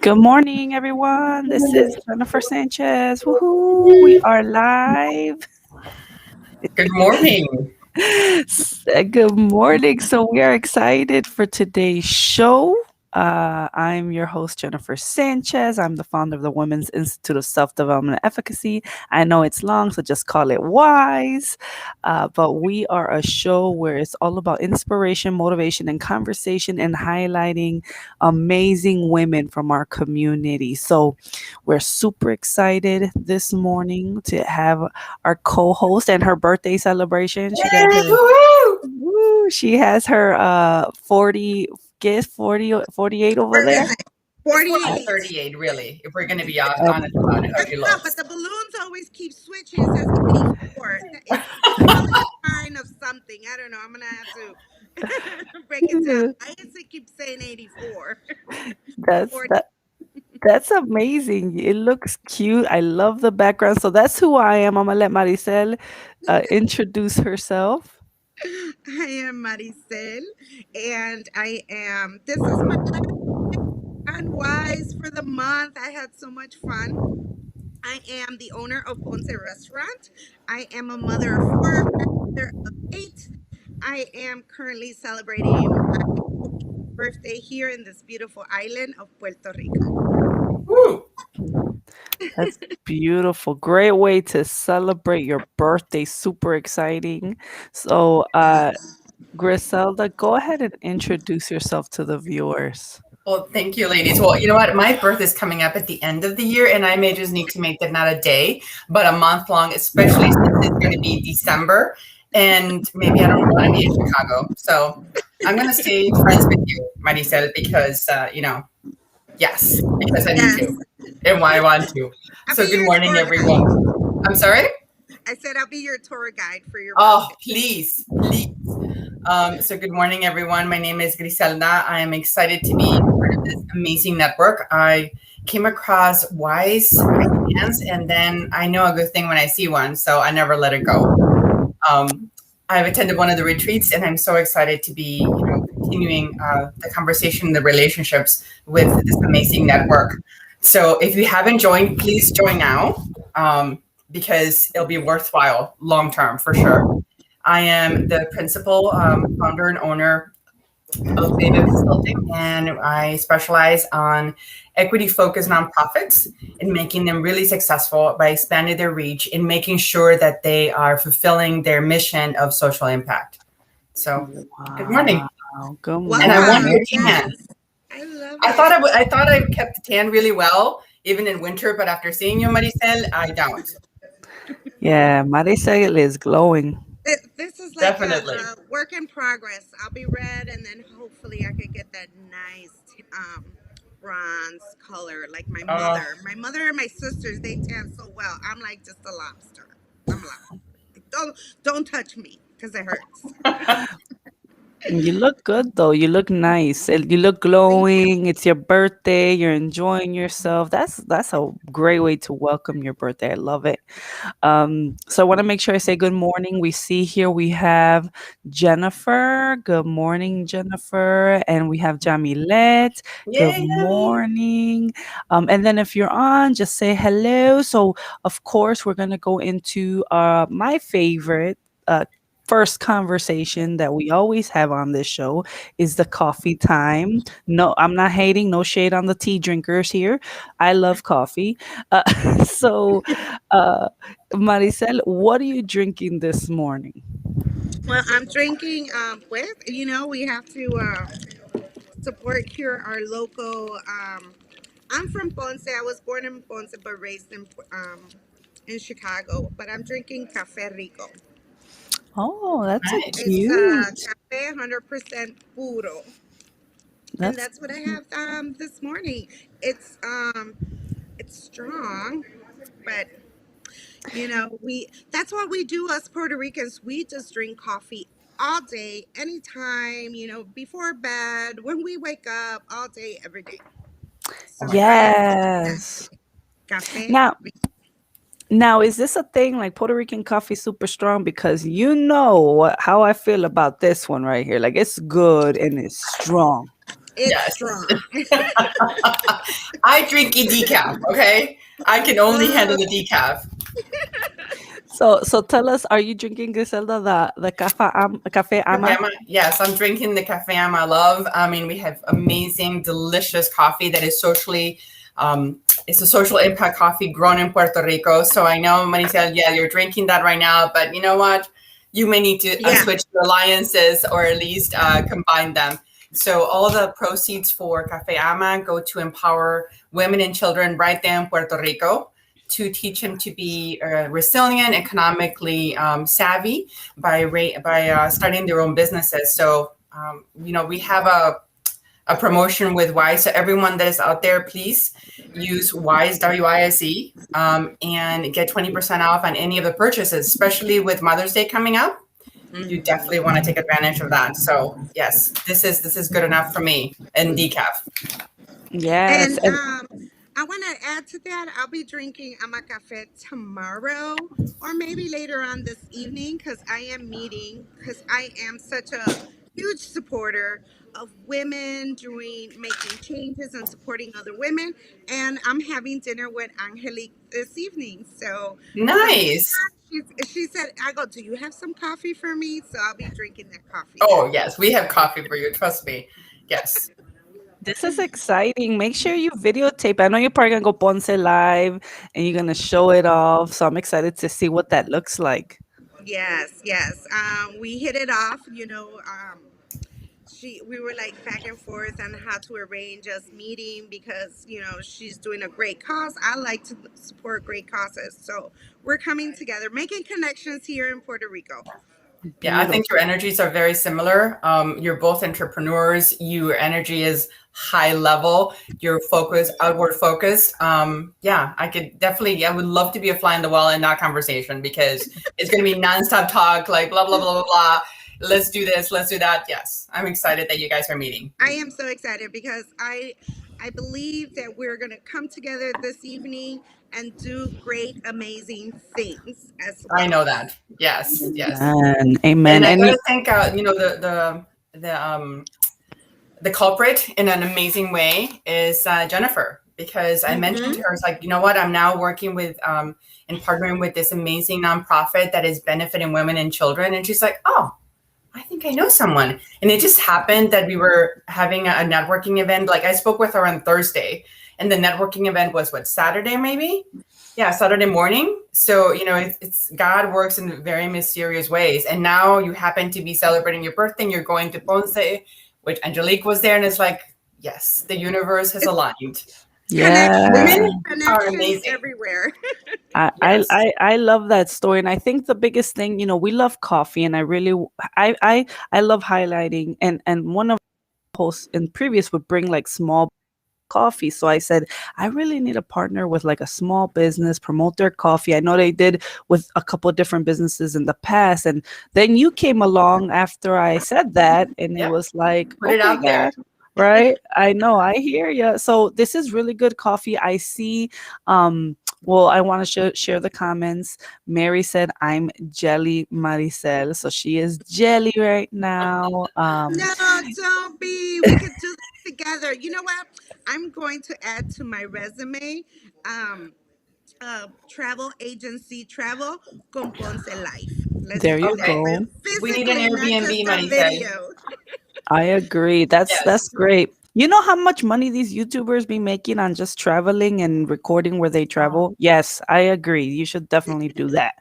Good morning, everyone. This is Jennifer Sanchez. Woohoo! We are live. Good morning. Good morning. So we are excited for today's show. I'm your host, Jennifer Sanchez. I'm the founder of the Women's Institute of Self Development and Efficacy. I know it's long, so just call it WISE. But we are a show where it's all about inspiration, motivation, and conversation and highlighting amazing women from our community. So we're super excited this morning to have our co-host and her birthday celebration. Woo-hoo! She has her 40 guess 40 48 over Where there. is it? It's more 48. like 38, really, if we're going to be honest Um, about how That's she not, looks. but the balloons always keep switching. It says 84. It's probably a sign of something. I don't know. I'm going to have to break it down. I guess it keeps saying 84. that's 40. that's amazing. It looks cute. I love the background. So that's who I am. I'm gonna let Marisel introduce herself. I am Marisel, and this is my unwise for the month. I had so much fun. I am the owner of Ponce Restaurant. I am a mother of four, grandmother of eight. I am currently celebrating my birthday here in this beautiful island of Puerto Rico. Woo! That's beautiful. Great way to celebrate your birthday. Super exciting. So Griselda, go ahead and introduce yourself to the viewers. Well, thank you, ladies. Well, you know what? My birth is coming up at the end of the year, and I may just need to make that not a day, but a month long, especially since it's going to be December, and maybe I don't want to be in Chicago. So I'm going to stay friends with you, Marisel, because, yes, because I need Yes, to, and why I want to. I'll So be good your morning, tour guide. everyone. I'm sorry? I said I'll be your tour guide for your Oh, birthday. please, please. So good morning, everyone. My name is Griselda. I am excited to be part of this amazing network. I came across Wise by chance, and then I know a good thing when I see one, so I never let it go. I've attended one of the retreats, and I'm so excited to be, continuing the conversation, the relationships with this amazing network. So if you haven't joined, please join now, because it'll be worthwhile long term for sure. I am the principal, founder and owner of Bayville Consulting, and I specialize on equity-focused nonprofits and making them really successful by expanding their reach and making sure that they are fulfilling their mission of social impact. So, good morning, Wow. Good and I want Wow. your morning. tan. Yes. I love I thought it. I thought I kept the tan really well, even in winter, but after seeing you, Maricel, I don't. Yeah, Marisel is glowing. This is like Definitely. a work in progress. I'll be red, and then hopefully I could get that nice bronze color like my Uh, mother. My mother and my sisters, they tan so well. I'm like just a lobster. I'm like, don't touch me because it hurts. You look good though. You look nice. You look Thank you. glowing. It's your birthday. You're enjoying yourself. That's a great way to welcome your birthday. I love it. So I want to make sure I say good morning. We see here we have Jennifer. Good morning, Jennifer. And we have Jamilet. Good Yay, yummy. morning. And then if you're on, just say hello. So of course we're gonna go into my favorite first conversation that we always have on this show is the coffee time. No, I'm not hating, no shade on the tea drinkers here. I love coffee. So, uh, Maricel, what are you drinking this morning? Well, I'm drinking with, we have to support here our local. I'm from Ponce. I was born in Ponce but raised in Chicago. But I'm drinking Cafe Rico. Oh, that's a Nice. It's cute. cafe 100% puro, and That's that's what I have this morning. It's strong, but we that's what we do as Puerto Ricans. We just drink coffee all day, anytime. Before bed, when we wake up, all day, every day. So yes. cafe. Now, now, is this a thing like Puerto Rican coffee super strong? Because you know how I feel about this one right here. Like it's good and it's strong. It's Yes. strong. I drink a decaf, okay? I can only handle the decaf. So tell us, are you drinking, Griselda, the cafe Cafe ama? Ama. Yes, I'm drinking the Cafe Ama. I love. I mean, we have amazing, delicious coffee that is socially. It's a social impact coffee grown in Puerto Rico. So I know, Marisel, yeah, you're drinking that right now, but you know what? You may need to Yeah. switch to alliances or at least combine them. So all the proceeds for Cafe Ama go to empower women and children right there in Puerto Rico to teach them to be resilient, economically savvy by starting their own businesses. So we have a promotion with Wise. So everyone that is out there, please use Wise WISE and get 20% off on any of the purchases, especially with Mother's Day coming up. You definitely want to take advantage of that. So yes, this is good enough for me and decaf. Yes. And And I want to add to that. I'll be drinking ama cafe tomorrow, or maybe later on this evening, because I am meeting. Because I am such a huge supporter of women doing making changes and supporting other women. And I'm having dinner with Angelique this evening. So Nice. yeah, she said, "I go. Do you have some coffee for me?" So I'll be drinking that coffee then. Oh yes, we have coffee for you. Trust me. Yes. this is exciting. Make sure you videotape. I know you're probably gonna go Ponce live and you're gonna show it off. So I'm excited to see what that looks like. Yes, yes. We hit it off. We were like back and forth on how to arrange us meeting because she's doing a great cause. I like to support great causes, so we're coming together, making connections here in Puerto Rico. Yeah, I think your Beautiful. energies are very similar. You're both entrepreneurs. Your energy is high level. You're focused, outward focused. Yeah, I would love to be a fly in the wall in that conversation because it's going to be nonstop talk, like blah, blah, blah, blah, blah. Let's do this. Let's do that. Yes, I'm excited that you guys are meeting. I am so excited because I believe that we're going to come together this evening and do great, amazing things as I well. know that. Yes, yes. Amen. And Amen. I And gotta thank, the culprit in an amazing way is Jennifer, because I mentioned Hmm. to her, it's like, you know what, I'm now working with and partnering with this amazing nonprofit that is benefiting women and children. And she's like, oh, I think I know someone. And it just happened that we were having a networking event. Like I spoke with her on Thursday, and the networking event was what, Saturday maybe? Yeah, Saturday morning. So, it's God works in very mysterious ways. And now you happen to be celebrating your birthday and you're going to Ponce, which Angelique was there. And it's like, yes, the universe has It's aligned. yeah. connections, Women are connections amazing. everywhere. I, I Yes, I I love that story, and I think the biggest thing, we love coffee, and I love highlighting, and one of the hosts in previous would bring like small coffee. So I said, I really need a partner with like a small business, promote their coffee. I know they did with a couple of different businesses in the past, and then you came along after I said that, and it yep. was like, Put it okay, out there. God. Right, I know, I hear you. So this is really good coffee. I see. Well, I want to share the comments. Mary said, I'm Jelly Maricel. So she is jelly right now. No, don't be. We could do this together. You know what? I'm going to add to my resume, um, travel agency travel con Ponce Life. Let's There do you Okay. that, but go. We need an physically, not just Airbnb, a Maricel. video. I agree. That's Yes. great. You know how much money these YouTubers be making on just traveling and recording where they travel? Yes, I agree. You should definitely do that.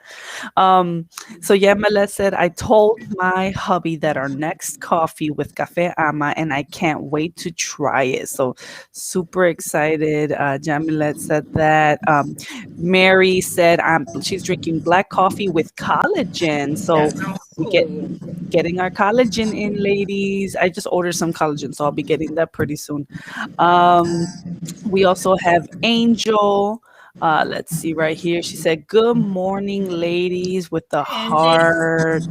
Um, so yeah, Melissa said, I told my hubby that our next coffee with Cafe Ama, and I can't wait to try it. So super excited. Jamilet said that. Mary said, she's drinking black coffee with collagen. So Yes. we get Oh, getting our collagen in, ladies. I just ordered some collagen, so I'll be getting that pretty soon. Um, we also have Angel. Let's see right here. She said, "Good morning, ladies," with the Hi, Angie. heart.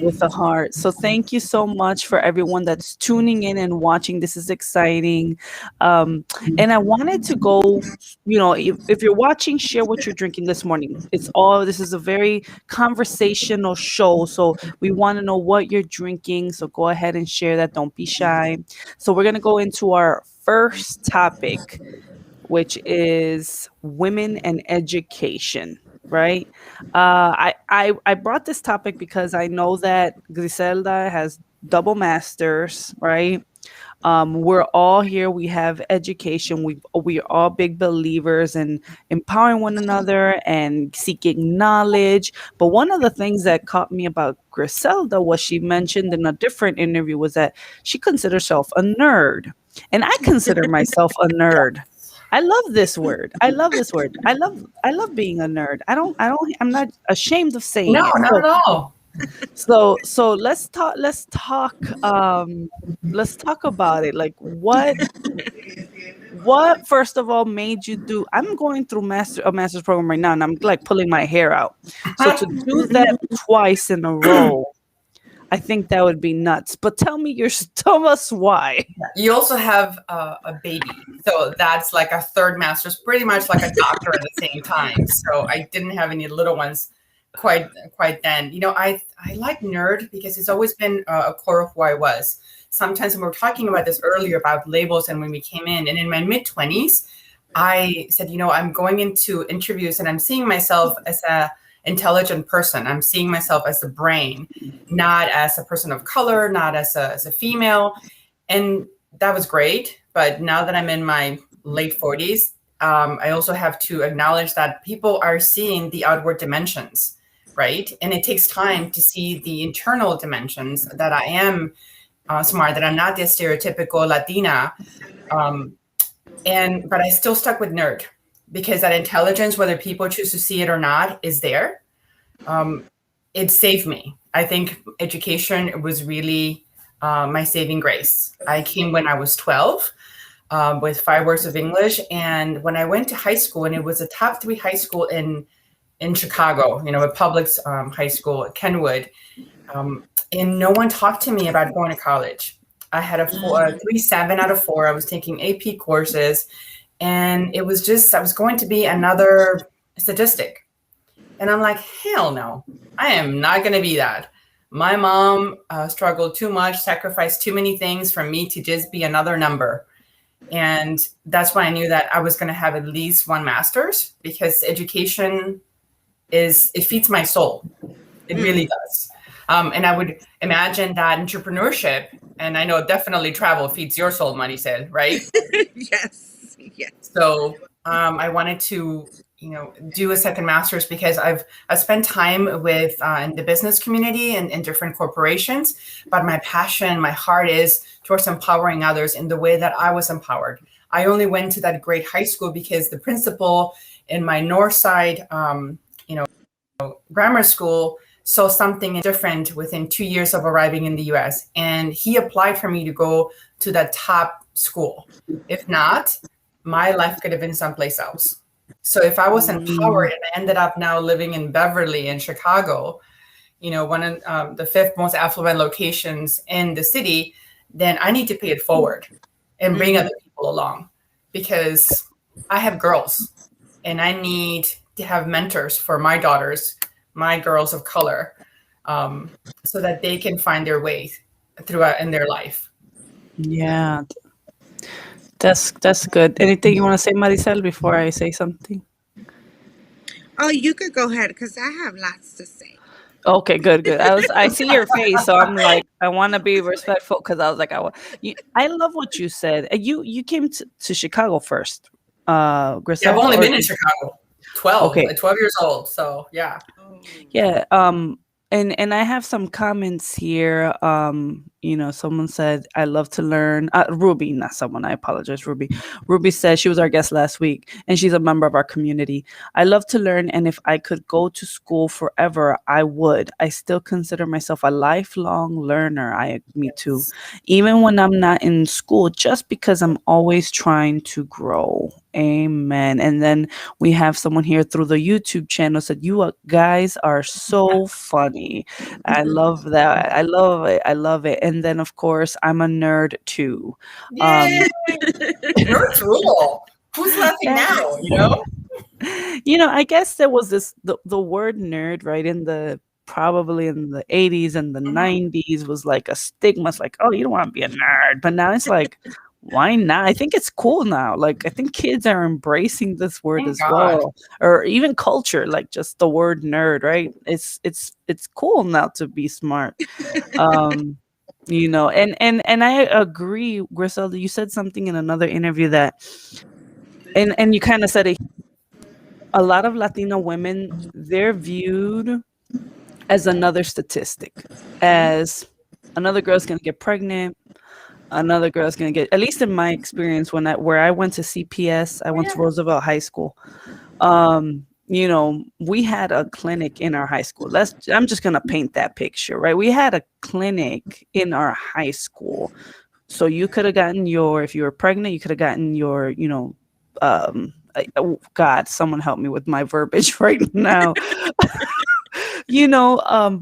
With a heart. So thank you so much for everyone that's tuning in and watching. This is exciting. And I wanted to go, if you're watching, share what you're drinking this morning. This is a very conversational show. So we want to know what you're drinking. So go ahead and share that. Don't be shy. So we're going to go into our first topic, which is women and education, right? I brought this topic because I know that Griselda has double masters, right? We're all here. We have education. We are all big believers in empowering one another and seeking knowledge. But one of the things that caught me about Griselda, what she mentioned in a different interview, was that she considers herself a nerd, and I consider myself a nerd. I love this word. I love this word. I love being a nerd. I'm not ashamed of saying No, it. not at all. So let's talk about it. Like what first of all made you do? I'm going through a master's program right now, and I'm like pulling my hair out. So to do that twice in a row, I think that would be nuts. But tell us why. You also have a baby, so that's like a third master's, pretty much like a doctor at the same time. So I didn't have any little ones quite then. I like nerd because it's always been a core of who I was. Sometimes when we were talking about this earlier about labels, and when we came in, and in my mid-20s, I said, I'm going into interviews and I'm seeing myself as a intelligent person. I'm seeing myself as a brain, not as a person of color, not as a female. And that was great. But now that I'm in my late 40s, I also have to acknowledge that people are seeing the outward dimensions, right? And it takes time to see the internal dimensions, that I am smart, that I'm not the stereotypical Latina. But I still stuck with nerd, because that intelligence, whether people choose to see it or not, is there. It saved me. I think education was really my saving grace. I came when I was 12 with 5 words of English. And when I went to high school, and it was a top 3 high school in Chicago, a public high school at Kenwood, and no one talked to me about going to college. I had a 3.7 out of 4. I was taking AP courses, and it was just, I was going to be another statistic. And I'm like, hell no, I am not going to be that. My mom struggled too much, sacrificed too many things for me to just be another number. And that's why I knew that I was going to have at least 1 master's, because education it feeds my soul. It really does. And I would imagine that entrepreneurship, and I know definitely travel feeds your soul, Marisel, right? Yes. So I wanted to, do a second master's, because I've spent time with in the business community and in different corporations, but my passion, my heart is towards empowering others in the way that I was empowered. I only went to that great high school because the principal in my north side, grammar school saw something different within 2 years of arriving in the US. And he applied for me to go to that top school. If not, my life could have been someplace else. So if I was empowered and I ended up now living in Beverly in Chicago, one of the 5th most affluent locations in the city, then I need to pay it forward and bring other people along, because I have girls and I need to have mentors for my daughters, my girls of color, so that they can find their way throughout in their life. Yeah, that's good. Anything you want to say, Maricel, before I say something? Oh, you could go ahead, because I have lots to say. Okay, good. I see your face, so I'm like, I want to be respectful, because I was like, I love what you said. You came to Chicago first, Yeah, I've Griselda, only been in Chicago 12, Okay. like 12 years old. So yeah. Yeah. And I have some comments here. Someone said, I love to learn. Ruby, not someone, I apologize, Ruby. Ruby says she was our guest last week and she's a member of our community. I love to learn, and if I could go to school forever, I would. I still consider myself a lifelong learner. Me too. Yes. Even when I'm not in school, just because I'm always trying to grow. Amen. And then we have someone here through the YouTube channel said, "You guys are so funny." I love that. I love it. I love it. And then, of course, I'm a nerd too. Yay! Um, Nerds rule. Who's laughing yeah. now? You know? I guess there was the word nerd, right, in the probably in the 80s and the Mhm. 90s was like a stigma. It's like, oh, you don't want to be a nerd. But now it's like, why not? I think it's cool now. Like, I think kids are embracing this word Thank as God. well, or even culture, like just the word nerd, right? It's cool now to be smart. Um, and I agree, Griselda. You said something in another interview that, and you kind of said it, a lot of Latina women, they're viewed as another statistic, as another girl's gonna get pregnant, another girl's gonna get, at least in my experience, where I went to CPS, I Oh, went yeah. to Roosevelt High School. We had a clinic in our high school. I'm just gonna paint that picture, right? We had a clinic in our high school. So you could have gotten if you were pregnant, you could have gotten oh God, someone help me with my verbiage right now.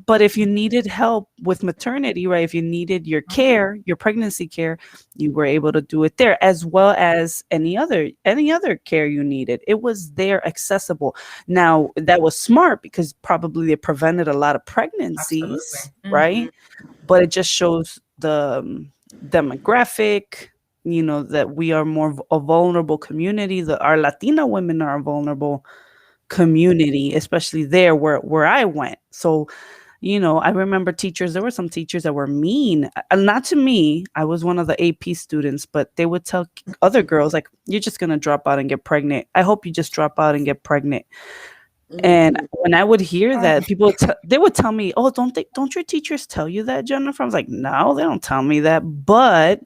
But if you needed help with maternity, right? If you needed your care, your pregnancy care, you were able to do it there, as well as any other care you needed. It was there accessible. Now that was smart because probably it prevented a lot of Absolutely. pregnancies, Mhm. right? But it just shows the demographic, that we are more of a vulnerable community, that our Latina women are a vulnerable community, especially there where I went. So, I remember teachers, there were some teachers that were mean, not to me. I was one of the AP students, but they would tell other girls, like, you're just going to drop out and get pregnant. I hope you just drop out and get pregnant. And Mhm. when I would hear Oh, that, they would tell me, "Oh, don't your teachers tell you that, Jennifer?" I was like, "No, they don't tell me that." But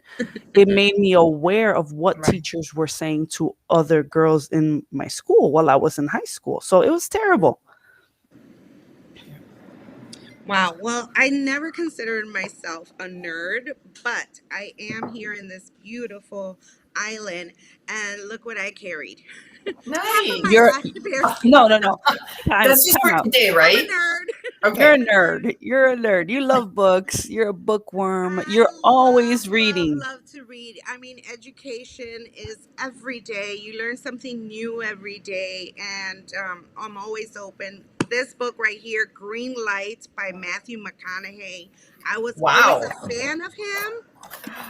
it made me aware of what right. teachers were saying to other girls in my school while I was in high school. So it was terrible. Yeah. Wow. Well, I never considered myself a nerd, but I am here in this beautiful island, and look what I carried. Half of my Nice. You're life bears No, carried. no, no. Time That's just time for out. today, I'm right? a nerd. You're Okay. a nerd. You're a nerd. You love books. You're a bookworm. I You're love, always love, reading. love to read. I mean, education is every day. You learn something new every day, and I'm always open. This book right here, Green Lights by Matthew McConaughey. I was always Wow. a fan of him,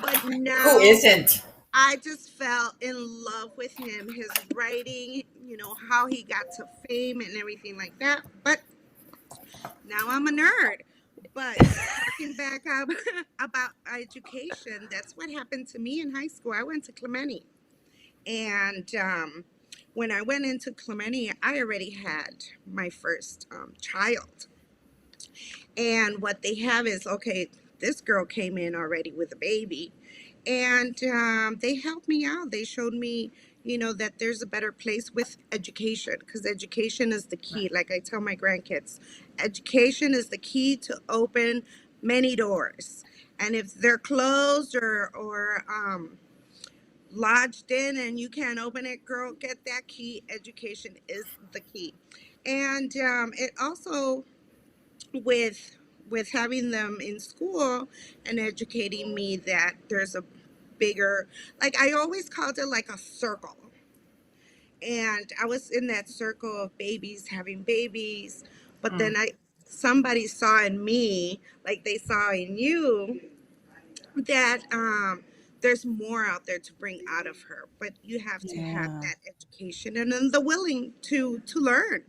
but Who now isn't? I just fell in love with him. His writing, how he got to fame and everything like that. But now I'm a nerd. But talking back up about education, that's what happened to me in high school. I went to Clemente. And when I went into Clemente, I already had my first child. And what they have is, okay, this girl came in already with a baby. And they helped me out. They showed me, that there's a better place with education, because education is the key. Like I tell my grandkids, education is the key to open many doors. And if they're closed or lodged in and you can't open it, girl, get that key. Education is the key. And it also, with having them in school and educating me that there's a bigger, like I always called it like a circle, and I was in that circle of babies having babies, but then Mm. I somebody saw in me, like they saw in you, that there's more out there to bring out of her, but you have to have Yeah. that education and then the willing to learn,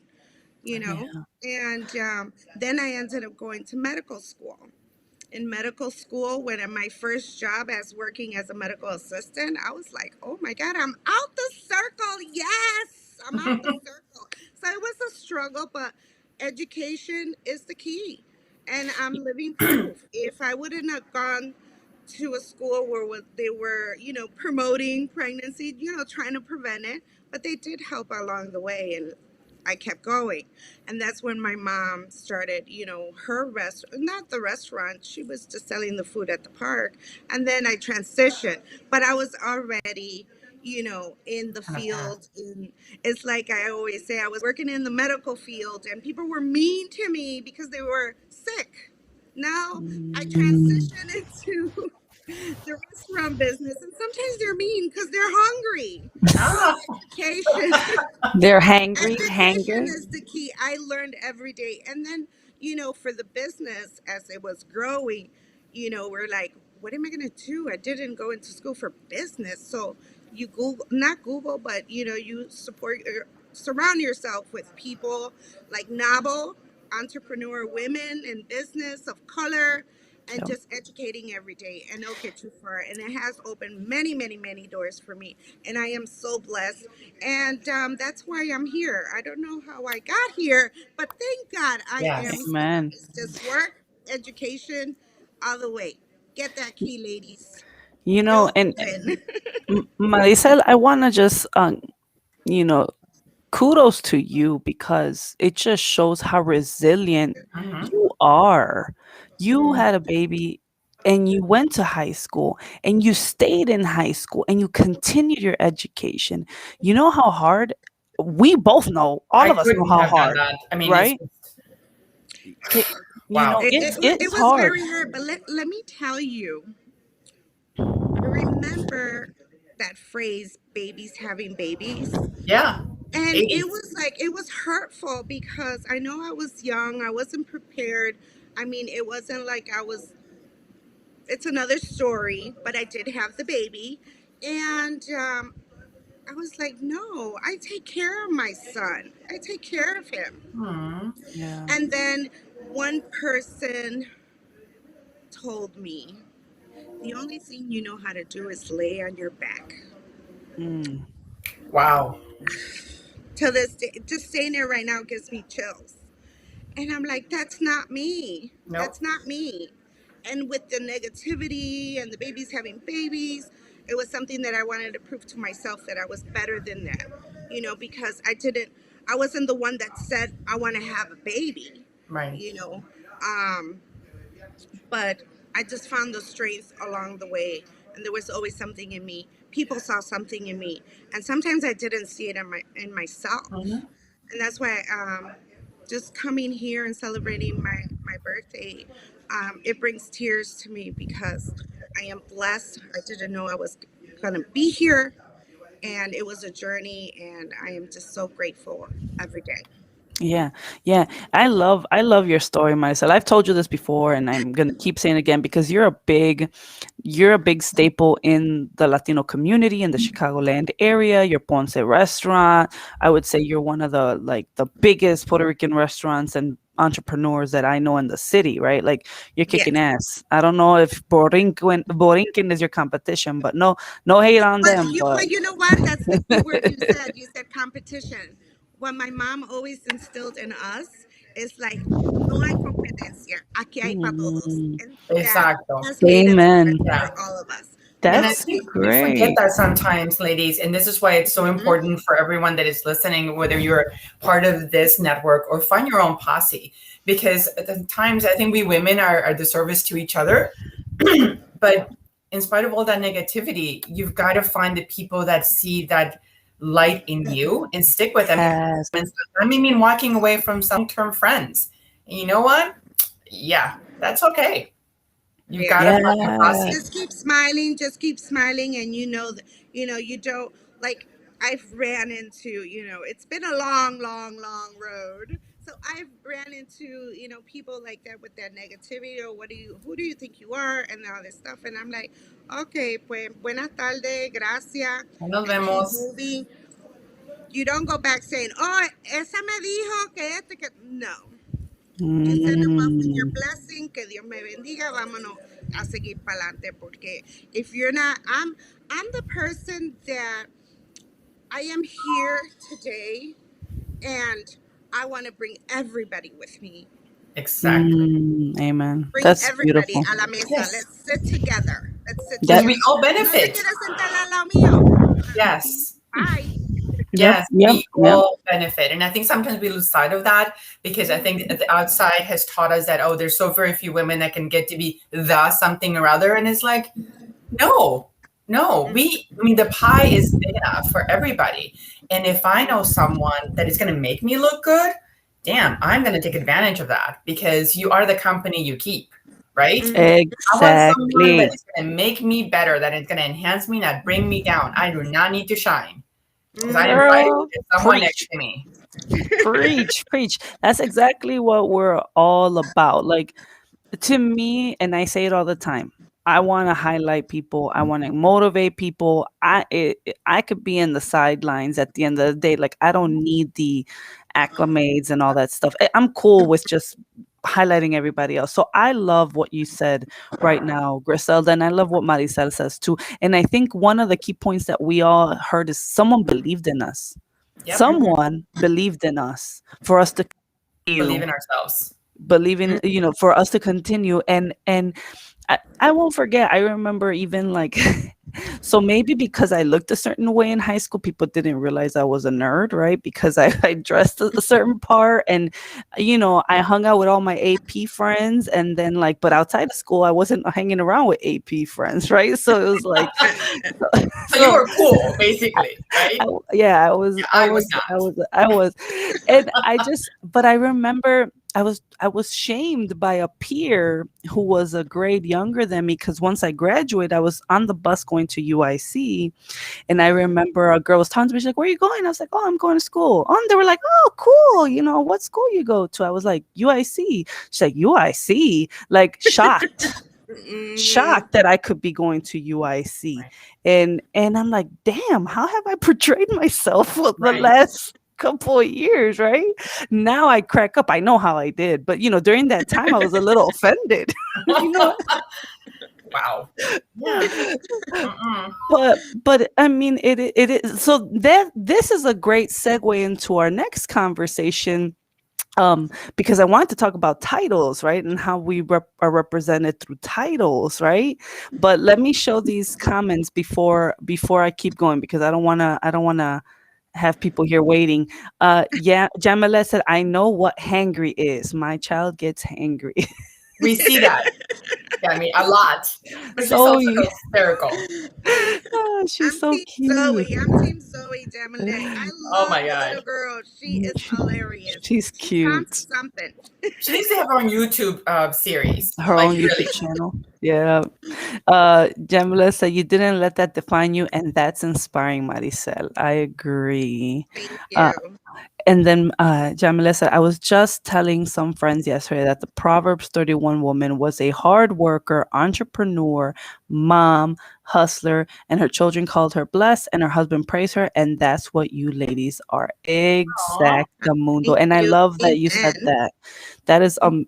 you know. Yeah. And then I ended up going to medical school. In medical school, when at my first job as working as a medical assistant, I was like, oh my God, I'm out the circle. Yes, I'm out the circle. So it was a struggle, but education is the key. And I'm living proof. If I wouldn't have gone to a school where they were, promoting pregnancy, trying to prevent it, but they did help along the way. And I kept going. And that's when my mom started, her not the restaurant, she was just selling the food at the park. And then I transitioned, but I was already, in the On a path. field. It's like I always say, I was working in the medical field and people were mean to me because they were sick. Now I Mm, transition into the restaurant business, and sometimes they're mean because they're hungry. So Ah, education, they're hangry, education hangry. is the key. I learned every day, and then for the business as it was growing, we're like, what am I gonna do? I didn't go into school for business, so you Google, not Google, but you surround yourself with people like novel entrepreneur women in business of color, and Yep. just educating every day, and it'll get you far. And it has opened many, many, many doors for me, and I am so blessed. And that's why I'm here. I don't know how I got here, but thank God I am yes. here. Amen. It's just work, education, all the way. Get that key, ladies. You know, You'll and win. Marisel, I want to just, you know, kudos to you because it just shows how resilient Hmm. you are. You Mm. had a baby and you went to high school and you stayed in high school and you continued your education. You know how hard we both know, all I of us know couldn't how have done hard, that. I mean, it's right? just, It, you wow. know, it, it's it, it it's was hard. very hard, but let me tell you, I remember that phrase, babies having babies. Yeah. And it 80s. was like, it was hurtful because I know I was young, I wasn't prepared. I mean, it wasn't like it's another story, but I did have the baby. And I was like, no, I take care of my son, I take care of him. Hmm. Yeah. And then one person told me, the only thing you know how to do is lay on your back. Mm, Wow. To this day, just saying it right now gives me chills. And I'm like, that's not me. Nope. That's not me. And with the negativity and the babies having babies, it was something that I wanted to prove to myself that I was better than that. Because I wasn't the one that said, I want to have a baby, Right. you know. Um, but I just found the strength along the way. And there was always something in me. People saw something in me. And sometimes I didn't see it in myself. Hmm. And that's why just coming here and celebrating my birthday, it brings tears to me because I am blessed. I didn't know I was going to be here, and it was a journey, and I am just so grateful every day. yeah, yeah. I love your story, Marisol. I've told you this before, and I'm gonna keep saying it again because you're a big staple in the Latino community in the Chicagoland area. Your Ponce restaurant, I would say you're one of the biggest Puerto Rican restaurants and entrepreneurs that I know in the city, right? Like you're kicking Yes. ass. I don't know if Borinquen is your competition, but no hate on But them, but you know what? That's the key word you said. You said competition. What my mom always instilled in us is like, no hay competencia. Aquí hay para todos. mm, And that Exacto. has made it so amen. good Yeah. for all of us. And I That's think we forget great. that sometimes, ladies. And this is why it's so Mhm. important for everyone that is listening, whether you're part of this network or find your own posse. Because at the times, I think we women are the service to each other. But in spite of all that negativity, you've got to find the people that see that light in you and stick with them. Yes. And I mean, walking away from some long-term friends. And you know what? Yeah, that's okay. You've got Yeah. to find a Yeah. posse. Just keep smiling, and you don't like. I've ran into, it's been a long, long, long road. So I've ran into, people like that with that negativity, or who do you think you are, and all this stuff. And I'm like, okay, pues buenas tardes, gracias, Nos and keep vemos. moving. You don't go back saying, oh, esa me dijo que que no. You send them off with your Mm, blessing, que Dios me bendiga, vámonos a seguir para adelante, porque if you're not, I'm the person that I am here today, and I want to bring everybody with me. Exactly. Amen. Bring That's everybody beautiful. a la mesa. Yes. Let's sit together. Let's sit Because That. we together. all No se benefit. quiere sentar al lado mío. Yes. Bye. Yep. Yes, Yep. we Yep. all benefit. And I think sometimes we lose sight of that because I think the outside has taught us that, oh, there's so very few women that can get to be the something or other. And it's like, no, no, I mean, the pie is big enough for everybody. And if I know someone that is going to make me look good, damn, I'm going to take advantage of that because you are the company you keep, right? I want someone that Exactly. is going to make me better, that is going to enhance me, not bring me down. I do not need to shine because I am fighting Girl, with someone next preach. to me. Preach, preach. That's exactly what we're all about. Like, to me, and I say it all the time, I want to highlight people. I want to motivate people. I could be in the sidelines at the end of the day. Like, I don't need the acclimates and all that stuff. I'm cool with just highlighting everybody else. So I love what you said right now, Griselda, and I love what Marisel says too. And I think one of the key points that we all heard is someone believed in us. Yep. Someone believed in us for us to Believe continue in ourselves. believing, for us to continue. And I won't forget, I remember even like so maybe because I looked a certain way in high school, people didn't realize I was a nerd, right? Because I dressed a certain part, and I hung out with all my AP friends, and then like, but outside of school I wasn't hanging around with AP friends, right? So it was like So you so were cool, basically, right? yeah, I was, Yeah, I I was was, I not. was, I was, and but I remember I was shamed by a peer who was a grade younger than me because once I graduated, I was on the bus going to UIC, and I remember a girl was talking to me. She's like, "Where are you going?" I was like, "Oh, I'm going to school." Oh, and they were like, "Oh, cool. What school you go to?" I was like, "UIC." She's like, "UIC?" Like shocked Mhm. shocked that I could be going to UIC. Right. And I'm like, damn, how have I portrayed myself for the Right. last couple of years, right? Now I crack up. I know how I did, but during that time I was a little offended. you know Wow. Yeah. Mm-mm. but I mean, it is, so that this is a great segue into our next conversation, because I wanted to talk about titles, right, and how we are represented through titles, right? But let me show these comments before I keep going, because I don't want to have people here waiting. Yeah, Jamila said, "I know what hangry is. My child gets hangry." We see that. Yeah, I mean, a lot. But she's So also hysterical. she's I'm so Team cute. Zoe. I'm Team Zoe Gemini. I Oh love my the God. little girl. She is hilarious. She's She's on to cute. something. She needs to have her own YouTube series. Her Like, own YouTube really. channel. Yeah. Jamila said, "You didn't let that define you, and that's inspiring, Maricel." I agree. Thank Uh, you. and then Jamila said, "I was just telling some friends yesterday that the Proverbs 31 woman was a hard worker, entrepreneur, mom, hustler, and her children called her blessed, and her husband praised her, and that's what you ladies are. Aw. Exactamundo." Thank And I you. love that you said Amen. that.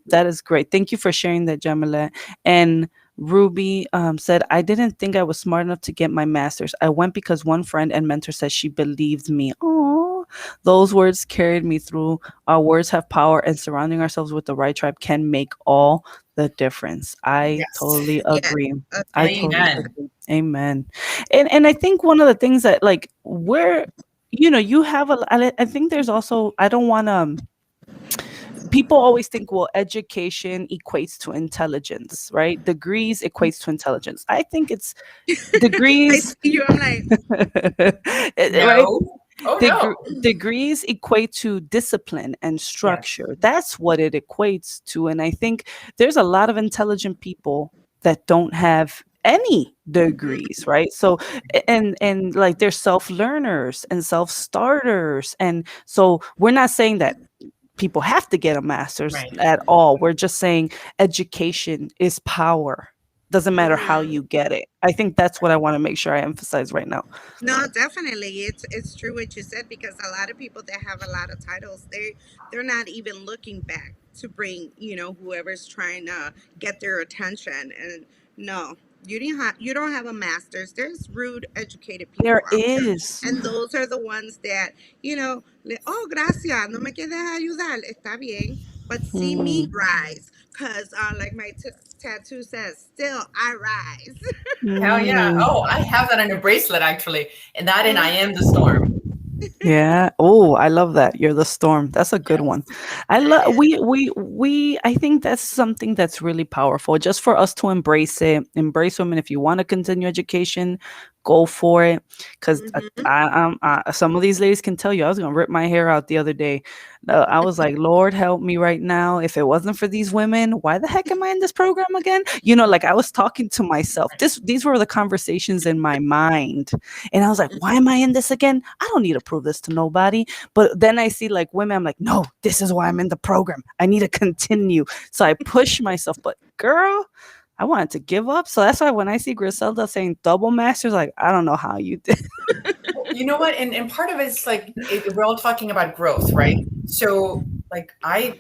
That is great. Thank you for sharing that, Jamila. And Ruby said, "I didn't think I was smart enough to get my master's. I went because one friend and mentor said she believed me." Oh, those words carried me through. Our words have power, and surrounding ourselves with the right tribe can make all the difference. I Yes. totally Yeah. agree. I Agreed. totally Amen. agree. Amen. And I think one of the things that, like, where you have I think there's also, I don't want to, people always think, well, education equates to intelligence, right? Degrees equates to intelligence. I think it's I degrees. see you. I'm like, Right? No. Oh, no. Degrees equate to discipline and Yes. structure. That's what it equates to. And I think there's a lot of intelligent people that don't have any degrees, right? So, and like, they're self learners and self starters. And so we're not saying that people have to get a master's Right. at all. We're just saying education is power. Doesn't matter how mm. you get it. I think that's what I want to make sure I emphasize right now. No, definitely. It's true what you said, because a lot of people that have a lot of titles, they're not even looking back to bring, whoever's trying to get their attention. And no, you don't have a master's. There's rude educated There people out there. is. And those are the ones that, oh, gracias, no me quieres ayudar. Está bien. but see me Mm. rise. Because, like my tattoo says, still I rise. Hell yeah. Mm. Oh, I have that on a bracelet actually. And that and I Love am the storm. Yeah. Oh, I love that. You're the storm. That's a good one. Yes. I it love is. we I think that's something that's really powerful just for us to embrace it. Embrace women. If you want to continue education, go for it. Cuz Mm-hmm. some of these ladies can tell you I was going to rip my hair out the other day. I was like, "Lord, help me right now. If it wasn't for these women, why the heck am I in this program again?" Like I was talking to myself. These were the conversations in my mind. And I was like, why am I in this again? I don't need to prove this to nobody. But then I see like women, I'm like, no, this is why I'm in the program. I need to continue. So I push myself. But girl, I wanted to give up. So that's why when I see Griselda saying double masters, like, I don't know how you did. Well, you know what? And part of it's like we're all talking about growth, right? So like I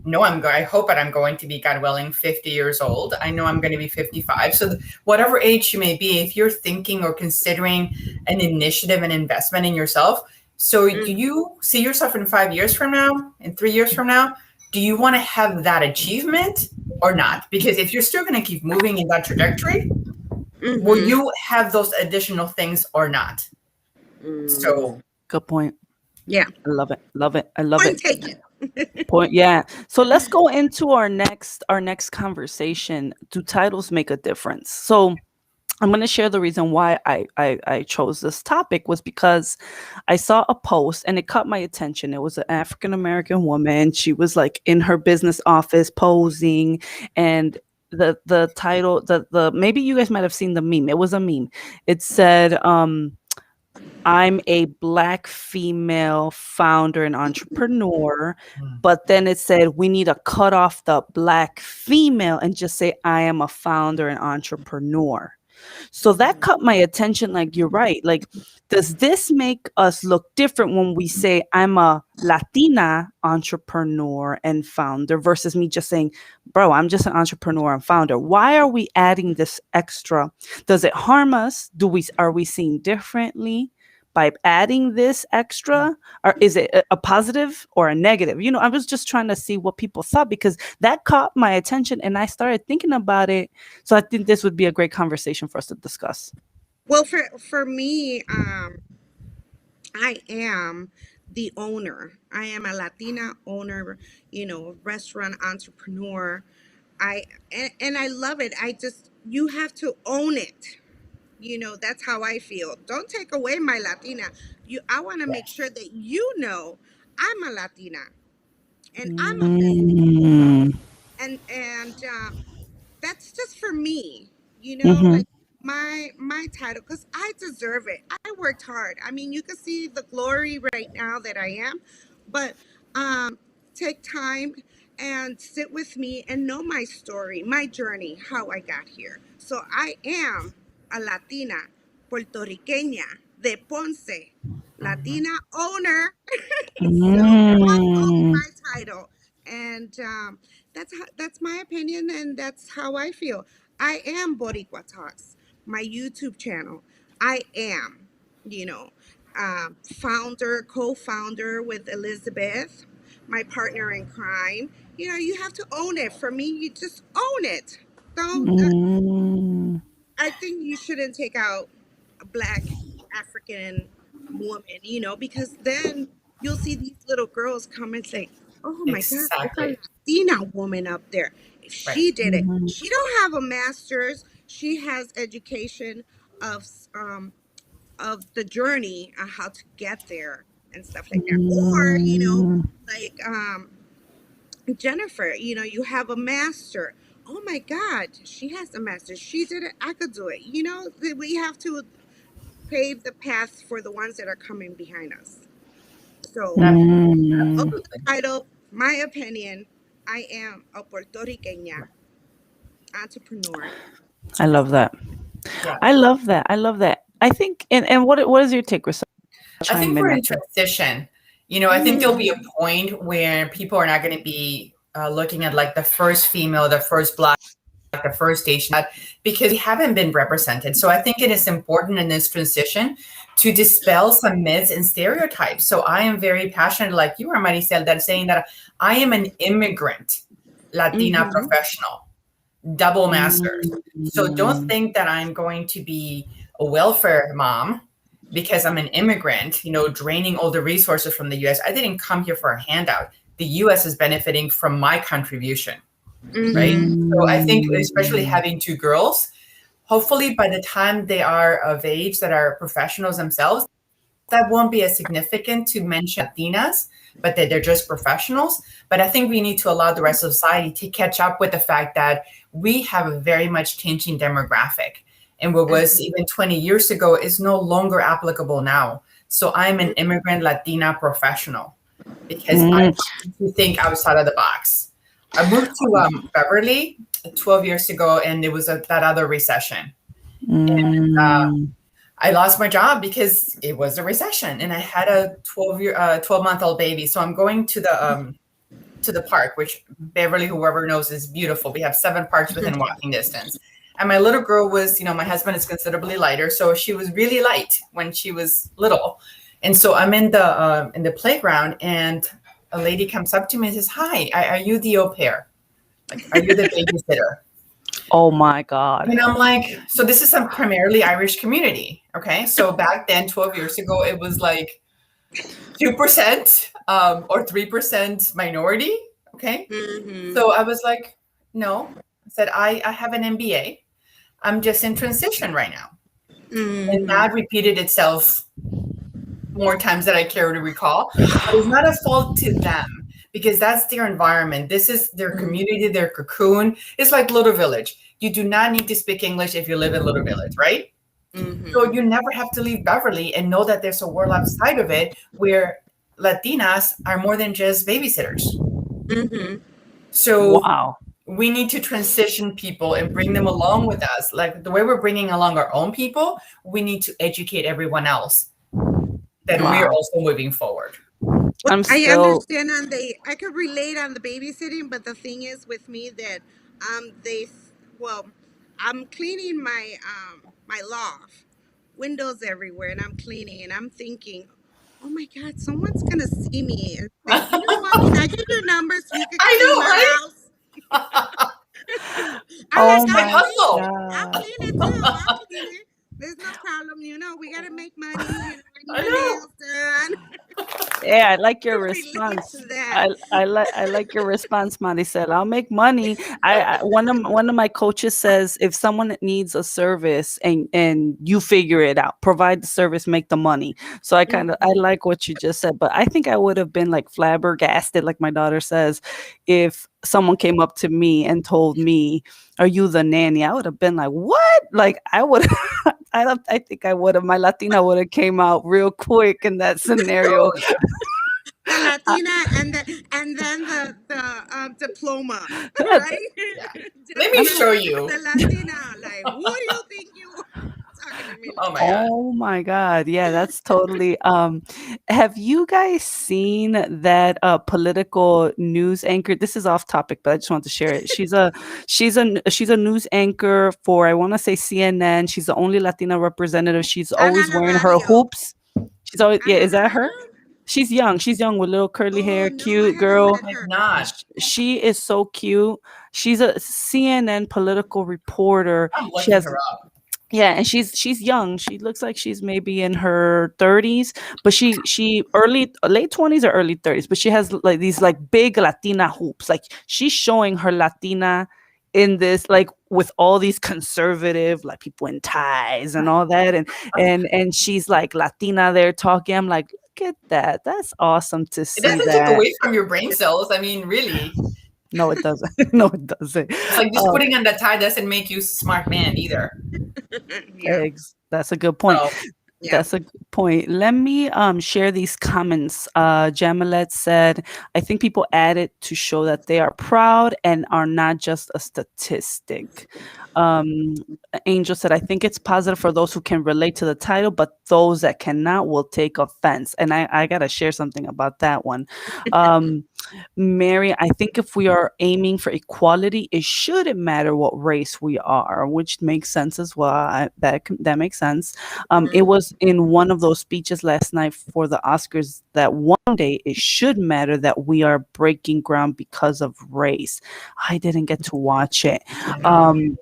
know I hope that I'm going to be, God willing, 50 years old. I know I'm going to be 55. So whatever age you may be, if you're thinking or considering an initiative and investment in yourself, so do you see yourself in 5 years from now, in 3 years from now? Do you want to have that achievement or not? Because if you're still going to keep moving in that trajectory, will Mm-hmm. you have those additional things or not? Mm. So Good point. Yeah. I love it. Love it. I love Point it. taken. Point. Yeah. So let's go into our next conversation. Do titles make a difference? So I'm going to share the reason why I chose this topic was because I saw a post and it caught my attention. It was an African American woman. She was like in her business office posing, and the title, the maybe you guys might have seen the meme. It was a meme. It said, I'm a black female founder and entrepreneur. But then it said we need to cut off the black female and just say I am a founder and entrepreneur. So that caught my attention. Like, you're right. Like, does this make us look different when we say I'm a Latina entrepreneur and founder versus me just saying, bro, I'm just an entrepreneur and founder? Why are we adding this extra? Does it harm us? Are we seen differently by adding this extra, or is it a positive or a negative? I was just trying to see what people thought because that caught my attention and I started thinking about it. So I think this would be a great conversation for us to discuss. Well, for me, I am the owner. I am a Latina owner, restaurant entrepreneur. And I love it. I just you have to own it. That's how I feel. Don't take away my Latina. I want to make sure yes, that I'm a Latina and I'm a business Mm. and that's just for me, Mm-hmm. like my title, because I deserve it. I worked hard. I mean, you can see the glory right now that I am, but take time and sit with me and know my story, my journey, how I got here. So I am a Latina, Puertorriqueña de Ponce, hmm, Latina owner. So I own Mm. my title, and that's my opinion, and that's how I feel. I am Boricua Talks, my YouTube channel. I am, you know, co-founder with Elizabeth, my partner in crime. You have to own it. For me, you just own it. Don't. Mm. I think you shouldn't take out a black African woman, because then you'll see these little girls come and say, "Oh my God, there's a exactly. Latina woman up there. If Right. she did it, Mhm. she don't have a master's. She has education of the journey on how to get there and stuff like that. Or Mm. like Jennifer, you have a master. Oh my God, she has a master. She did it. I could do it. We have to pave the path for the ones that are coming behind us. So, That own Mm. the absolutely. title, my opinion, I am a Puerto Riqueña entrepreneur. I love that. Yeah. I love that. I love that. I think, and what is your take, Chris? I Chime think in we're in after. transition. I think there'll be a point where people are not going to be looking at like the first female, the first black. like the first station that because we haven't been represented. So I think it is important in this transition to dispel some myths and stereotypes. So I am very passionate, like you are, Marisel, that saying that I am an immigrant Latina professional, double masters. So don't Mm. think that I'm going to be a welfare mom because I'm an immigrant, draining all the resources from the US. I didn't come here for a handout. The US is benefiting from my contribution, right? So I think, especially Mm. having two girls, hopefully by the time they are of age that are professionals themselves, that won't be as significant to mention Latinas, but that they're just professionals. But I think we need to allow the rest of society to catch up with the fact that we have a very much changing demographic. And what was even 20 years ago is no longer applicable now. So I'm an immigrant Latina professional because I Mm. want to think outside of the box. I moved to Beverly 12 years ago, and it was that other recession. Mm. I lost my job because it was a recession, and I had a 12-month-old baby. So I'm going to the park, which Beverly, whoever knows, is beautiful. We have 7 parks within walking distance. And my little girl was, my husband is considerably lighter, so she was really light when she was little. And so I'm in the playground, and a lady comes up to me and says, "Hi, are you the au pair? Like, are you the babysitter?" Oh my God. And I'm like, so this is a primarily Irish community. Okay. So back then, 12 years ago, it was like 2% or 3% minority. Okay. So I was like, no. I said, I have an MBA. I'm just in transition right now. And that repeated itself more times than I care to recall. But it's not a fault to them because that's their environment. This is their community, their cocoon. It's like Little Village. You do not need to speak English if you live in Little Village, right? So you never have to leave Beverly and know that there's a world outside of it where Latinas are more than just babysitters. So Wow. we need to transition people and bring them along with us. Like the way we're bringing along our own people, we need to educate everyone else that we're Wow. also moving forward. I'm I still. understand I could relate on the babysitting, but the thing is with me that they well, I'm cleaning my loft, windows everywhere, and I'm cleaning, and I'm thinking, oh my God, someone's gonna see me and say, you know what? Can I get your number so you can clean my I house? know, I'm Oh like, right? my Hustle. I'll God. clean it too. I'll clean it. There's no problem. We gotta make money. I need I my know. nails done. Yeah, I like I your relate to response. that. I like your response, Maricel. I'll make money. One of my coaches says if someone needs a service and you figure it out, provide the service, make the money. So I like what you just said, but I think I would have been like flabbergasted, like my daughter says, if someone came up to me and told me, "Are you the nanny?" I would have been like, "What?" Like I would. I think I would have. My Latina would have came out real quick in that scenario. Oh, The I- Latina and then the diploma, that- right? yeah. Just Let me the show you. the Latina, like, who do you think you are talking to me Oh like my that? God. Oh my God. Yeah, that's totally have you guys seen that political news anchor? This is off topic, but I just want to share it. She's a news anchor for I want to say CNN. She's the only Latina representative. She's Ana always wearing her Navarro. hoops. She's always yeah, Ana is that her? Navarro? She's young. She's young with little curly Oh hair, no, I cute haven't girl. met I've her. not. She is so cute. She's a CNN political reporter. I'm She looking has her up. yeah, and she's young. She looks like she's maybe in her 30s, but she early late 20s or early 30s, but she has like these like big Latina hoops. Like she's showing her Latina in this like with all these conservative like people in ties and all that and she's like Latina there talking. I'm like, look at that. That's awesome to It see doesn't take that. away from your brain cells. I mean, really. No, it doesn't. No, it doesn't. It's like just putting on the tie doesn't make you a smart man either. Yeah, That's a good point. So yeah. That's a good point. Let me share these comments. Jamalet said, I think people add it to show that they are proud and are not just a statistic. Um, Angel said, I think it's positive for those who can relate to the title, but those that cannot will take offense. And I got to share something about that one. Mary, I think if we are aiming for equality, it shouldn't matter what race we are, which makes sense as well. That makes sense. It was in one of those speeches last night for the Oscars that one day it should matter that we are breaking ground because of race. I didn't get to watch it. I know.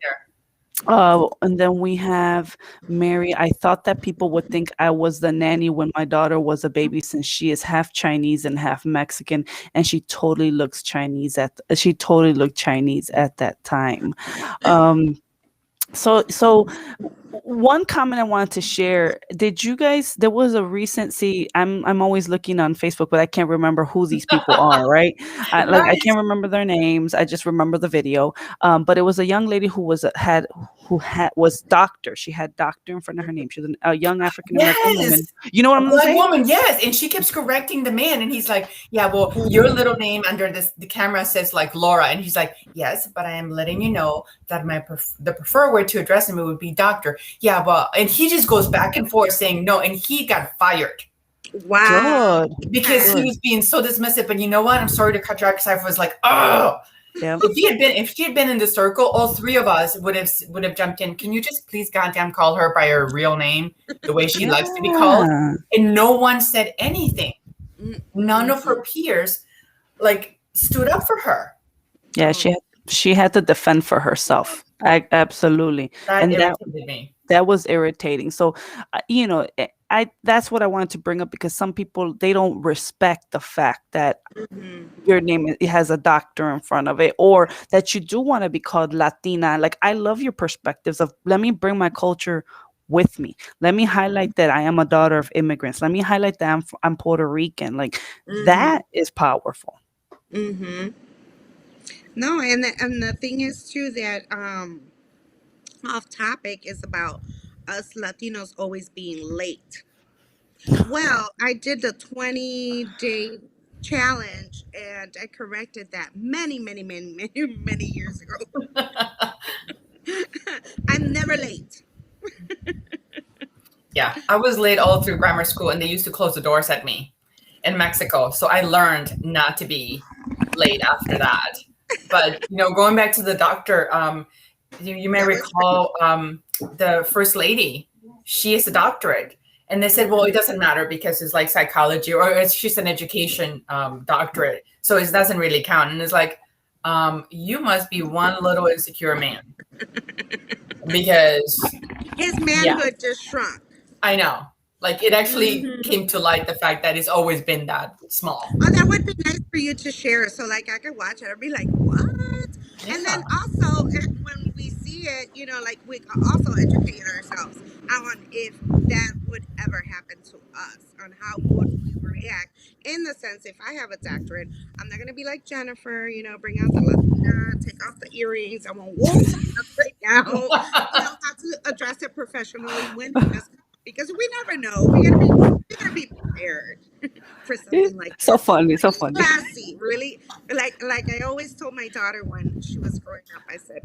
Um, and then we have Mary. I thought that people would think I was the nanny when my daughter was a baby, since she is half Chinese and half Mexican, and she totally looked Chinese at that time. Um, so one comment I wanted to share. Did you guys, there was a recent, see, I'm always looking on Facebook, but I can't remember who these people are, right? I Right. can't remember their names. I just remember the video. But it was a young lady who had was doctor. She had doctor in front of her name. She was a young African American woman. Yes. You know what A I'm gonna black say? woman, yes. And she keeps correcting the man. And he's like, yeah, well, your little name under the camera says like Laura. And he's like, yes, but I am letting you know that the preferred way to address him would be doctor. Yeah, well, and he just goes back and forth saying no. And he got fired Wow. Good. because he Good. was being so dismissive. But you know what? I'm sorry to cut you out because I was like, oh, Yeah. if she had been in the circle, all three of us would have jumped in. Can you just please goddamn call her by her real name, the way she likes to be called? Yeah. And no one said anything. Mm, None of mhm. her peers like stood up for her. Yeah. Oh, She had to defend for herself. Absolutely. That And irritated me. that was irritating. So, I that's what I wanted to bring up, because some people, they don't respect the fact that mhm, your name, it has a doctor in front of it, or that you do want to be called Latina. Like, I love your perspectives of, let me bring my culture with me. Let me highlight that I am a daughter of immigrants. Let me highlight that I'm Puerto Rican. Like, mhm, that is powerful. mhm. No, and the thing is too that off topic is about us Latinos always being late. Well, I did the 20-day challenge and I corrected that many, many, many, many, many years ago. I'm never late. Yeah, I was late all through grammar school, and they used to close the doors at me in Mexico. So I learned not to be late after that. But going back to the doctor, you may That was pretty. recall the first lady. She is a doctorate, and they said, well, it doesn't matter because it's like psychology, or she's an education doctorate, so it doesn't really count. And it's like, you must be one little insecure man, because His yeah, manhood just shrunk. I know. Like, it actually Hmm. came to light the fact that it's always been that small. Oh, that would be nice for you to share. So, like, I could watch it. I'd be like, what? And then Yeah. also, when we see it, like, we can also educate ourselves on if that would ever happen to us, on how would we react. In the sense, if I have a doctorate, I'm not going to be like Jennifer, bring out the Latina, take off the earrings. I won't whoop someone right now. How to address it professionally when it does come. Because we never know. We gotta be prepared for something like So this. funny. So Really funny. classy, really, like I always told my daughter when she was growing up. I said,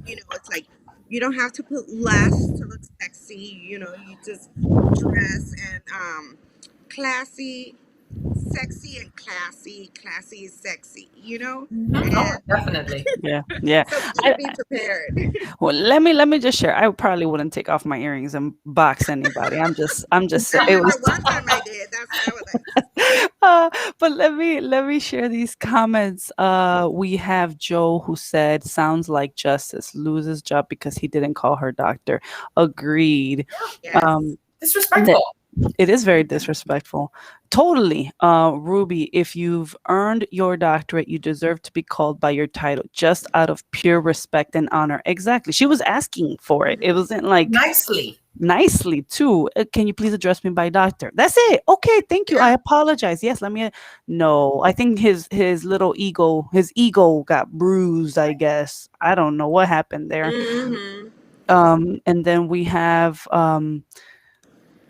it's like you don't have to put less to look sexy. You just dress and classy, sexy and classy. Classy is sexy. Mhm. Oh, And definitely. Yeah. Yeah. so we I, gotta be prepared. Well, let me just share. I probably wouldn't take off my earrings and box anybody. I'm just I it was remember one time I did. That's what I was like. uh, but let me share these comments. We have Joe who said, sounds like Justice loses job because he didn't call her doctor. Agreed. Yes. Um Disrespectful. it is very disrespectful. Totally. Ruby, if you've earned your doctorate, you deserve to be called by your title just out of pure respect and honor. Exactly. She was asking for it. It wasn't like Nicely. nicely, too. Can you please address me by doctor? That's it. Okay, thank you. Yeah. I apologize. Yes, let me. No, I think his ego got bruised, I guess. I don't know what happened there. Hmm. And then we have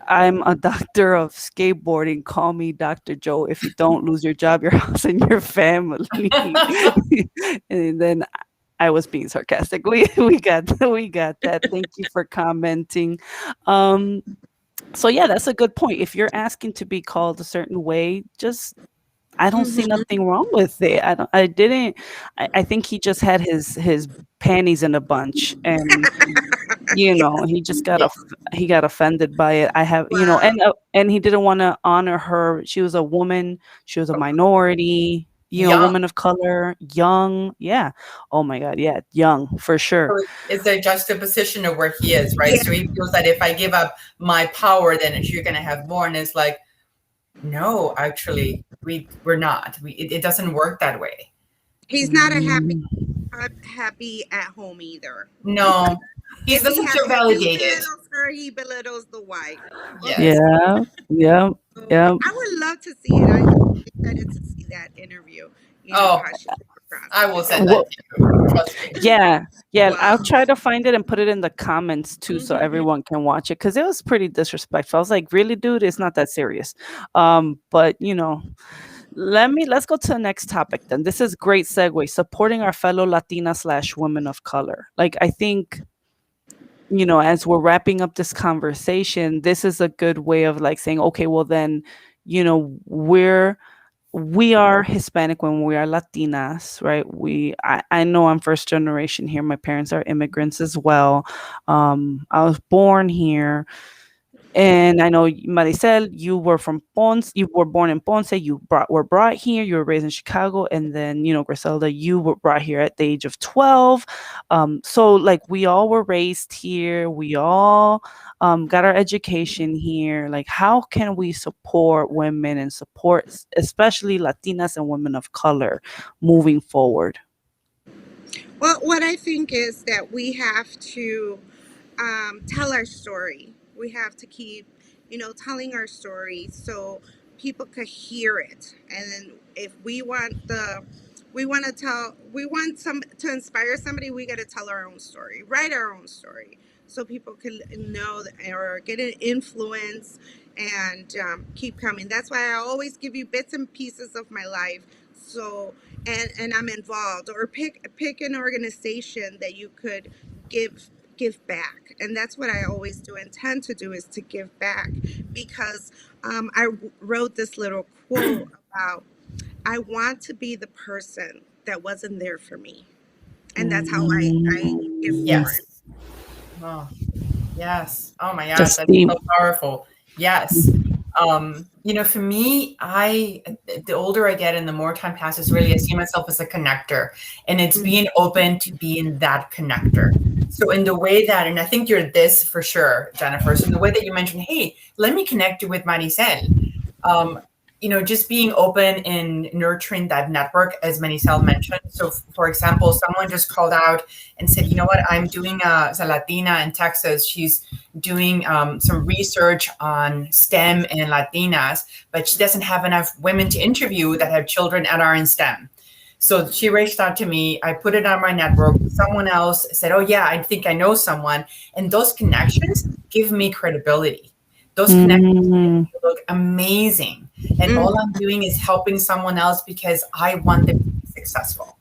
I'm a doctor of skateboarding. Call me Dr. Joe. If you don't lose your job, your house, and your family. And then I was being sarcastic. We got that. Thank you for commenting. So yeah, that's a good point. If you're asking to be called a certain way, just I don't see Mm-hmm. nothing wrong with it. I didn't. I think he just had his panties in a bunch, and he just Yeah. he got offended by it. I have, Wow. and he didn't want to honor her. She was a woman. She was a minority. Young. Woman of color, young. Yeah. Oh my God. Yeah, young for sure. So it's the juxtaposition of where he is, right? Yeah. So he feels that if I give up my power, then you're going to have more. And it's like, no, actually, we're not. It doesn't work that way. He's not a Mm, happy at home either. No, he If he doesn't has, feel if he validated. belittles her, he belittles the wife. Yes. Okay. yeah. Yeah. So Yeah. I would love to see it. I'm excited to see that interview. Oh, How she came across. I will send that Well, to you. Trust me. yeah. Yeah. I'll Wow. try to find it and put it in the comments too, so Hmm. everyone can watch it, because it was pretty disrespectful. I was like, really, dude, it's not that serious. But let's go to the next topic then. This is great segue. Supporting our fellow Latina slash women of color. Like, I think, as we're wrapping up this conversation, this is a good way of like saying, okay, well then, we are Hispanic when we are Latinas, right? I know I'm first generation here. My parents are immigrants as well. I was born here. And I know, Maricel, you were from Ponce. You were born in Ponce. Were brought here. You were raised in Chicago, and then Griselda, you were brought here at the age of 12. So like we all were raised here. We all got our education here. Like, how can we support women and support especially Latinas and women of color moving forward? Well, what I think is that we have to tell our story. We have to keep, telling our story so people could hear it. And then if we want some to inspire somebody, we got to tell our own story, write our own story, so people can know or get an influence and keep coming. That's why I always give you bits and pieces of my life. So and I'm involved, or pick an organization that you could give back. And that's what I always do intend to do, is to give back, because I wrote this little quote about, I want to be the person that wasn't there for me, and that's how I give Mm, forward. Yes. Oh, yes. Oh my gosh, that's that's deep. so powerful. Yes. For me, the older I get and the more time passes, really, I see myself as a connector, and it's being open to being that connector. So in the way that, and I think you're this for sure, Jennifer. So in the way that you mentioned, hey, let me connect you with Maricel. Um, just being open and nurturing that network, as Marisel mentioned. So, for example, someone just called out and said, you know what, I'm doing a Latina in Texas. She's doing some research on STEM and Latinas, but she doesn't have enough women to interview that have children and are in STEM. So she reached out to me. I put it on my network. Someone else said, oh, yeah, I think I know someone. And those connections give me credibility. Those connections make Mm, me look amazing. And Mm-hmm. all I'm doing is helping someone else because I want them to be successful.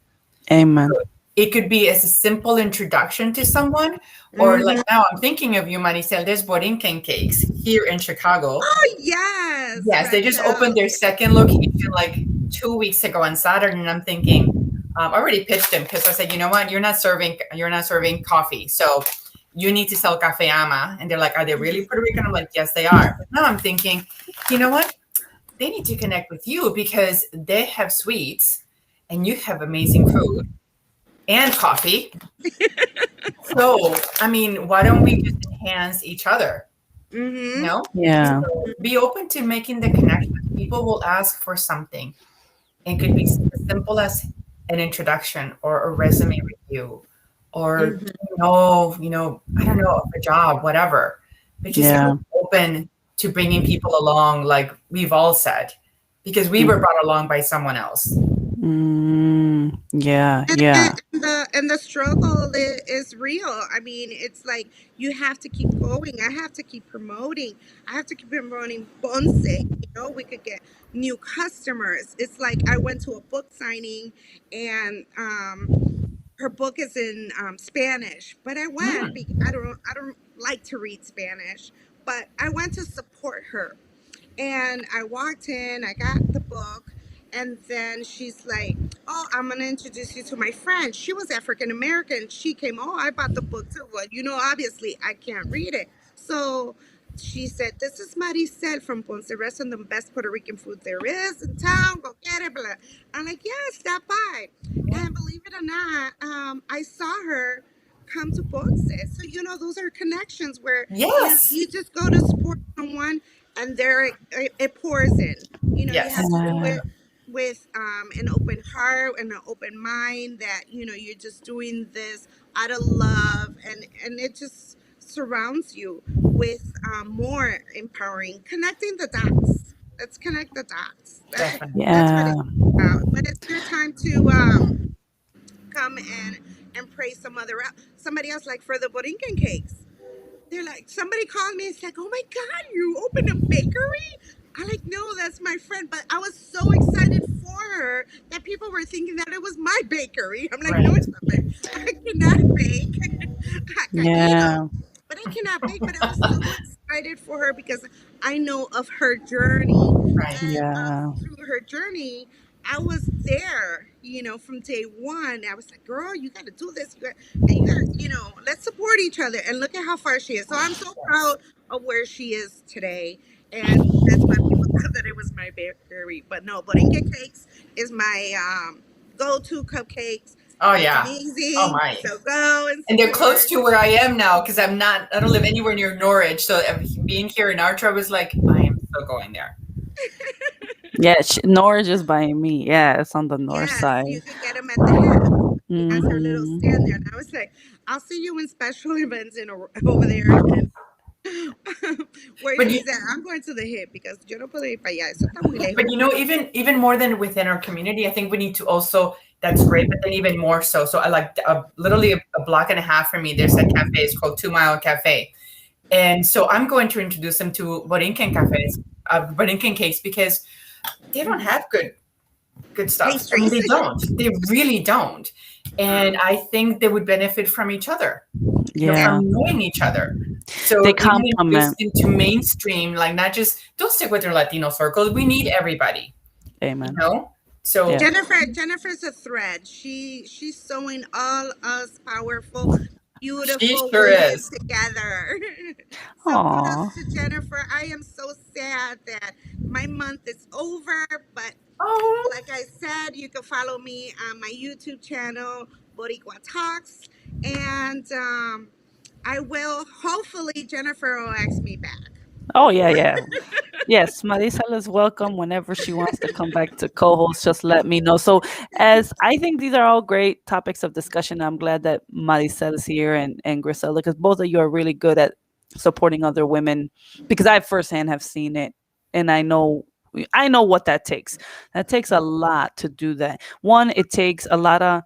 amen. It could be as a simple introduction to someone, or like Mm-hmm. now I'm thinking of you, Maricel, there's Borinquen Cakes here in Chicago. Oh yes, Yes, they just opened Raquel. their second location like 2 weeks ago on Saturday, and I'm thinking, I already pitched them because I said, you know what, you're not serving coffee, so you need to sell cafe ama. And they're like, are they really Puerto Rican? I'm like, yes, they are. But now I'm thinking, you know what, they need to connect with you because they have sweets, and you have amazing food and coffee. So, I mean, why don't we just enhance each other? You Mm-hmm. know, Yeah. so be open to making the connection. People will ask for something. It could be as simple as an introduction or a resume review, or Mm-hmm. I don't know, a job, whatever. But just Yeah. be open to bringing people along, like we've all said, because we were brought along by someone else. Yeah, And, yeah. and the struggle is real. I mean, it's like you have to keep going. I have to keep promoting. I have to keep promoting Bonse. We could get new customers. It's like I went to a book signing, and her book is in Spanish, but I went Hmm. because I don't like to read Spanish, but I went to support her. And I walked in, I got the book, And then she's like, "Oh, I'm gonna introduce you to my friend. She was African American. She came. Oh, I bought the book too. Well, obviously I can't read it. So she said, "This is Marisel from Ponce Restaurant, the best Puerto Rican food there is in town. Go get it." Blah. I'm like, "Yeah, stop by." Yeah. And believe it or not, I saw her come to Ponce. So those are connections where Yes. you just go to support someone, and there it pours in. You have Yes. to do Yeah. it with an open heart and an open mind, that you're just doing this out of love, and it just surrounds you with more empowering, connecting the dots. Let's connect the dots. That's what Definitely. it's Yeah. about. When it's your time to come and praise somebody else, like for the borinquen cakes, they're like, somebody called me. It's like, "Oh my God, you opened a bakery?" I'm like, "No, that's my friend." But I was so excited for her that people were thinking that it was my bakery. I'm like, "No, Right. it's not my. I cannot bake. I can eat them, Yeah. but I cannot bake." But I was so excited for her because I know of her journey, Right. and Yeah. through her journey, I was there. From day one. I was like, "Girl, you got to do this. Let's support each other." And look at how far she is. So I'm so Yes. proud of where she is today. And that's why people thought that it was my bakery. But no, Borinque Cakes is my go-to cupcakes. Oh It's yeah. Oh amazing. my. So go and And they're close support. to where I am now because I don't live anywhere near Norwich. So being here in Archer, I was like, I am so going there. Yeah. Norwich is by me. Yeah, it's on the north Yes, side. you can get them at the Hip. She has her little stand there. Hmm. And I was like, "I'll see you in special events over there." And where But she's at, I'm going to the Hip because yo no puedo ir para allá. Eso está muy lejos. even more than within our community, I think we need to also. That's great, but then even more so. So I like literally a block and a half from me. There's a cafe. It's called 2 Mile Cafe, and so I'm going to introduce them to Borinquen cafes, Borinquen cakes because they don't Mhm. have good stuff. I mean, Pastries. they don't. They really don't. And I think they would benefit from each other, Yeah. from knowing each other. They So even complement. introduced into mainstream, like not just don't stick with your Latino circles. We need everybody, you Amen. know. So Yeah. Jennifer's a thread. She's sewing all us powerful, she beautiful sure women is. together. So Aw. kudos to Jennifer. I am so sad that my month is over, but Oh, like I said, you can follow me on my YouTube channel, Boricua Talks, and I will. Hopefully, Jennifer will ask me back. Oh yeah, yeah. Yes, Marisol is welcome whenever she wants to come back to co-host. Just let me know. So, as I think these are all great topics of discussion, I'm glad that Marisol is here and Griselda, because both of you are really good at supporting other women. Because I firsthand have seen it, and I know what that takes. That takes a lot to do that. One, it takes a lot of.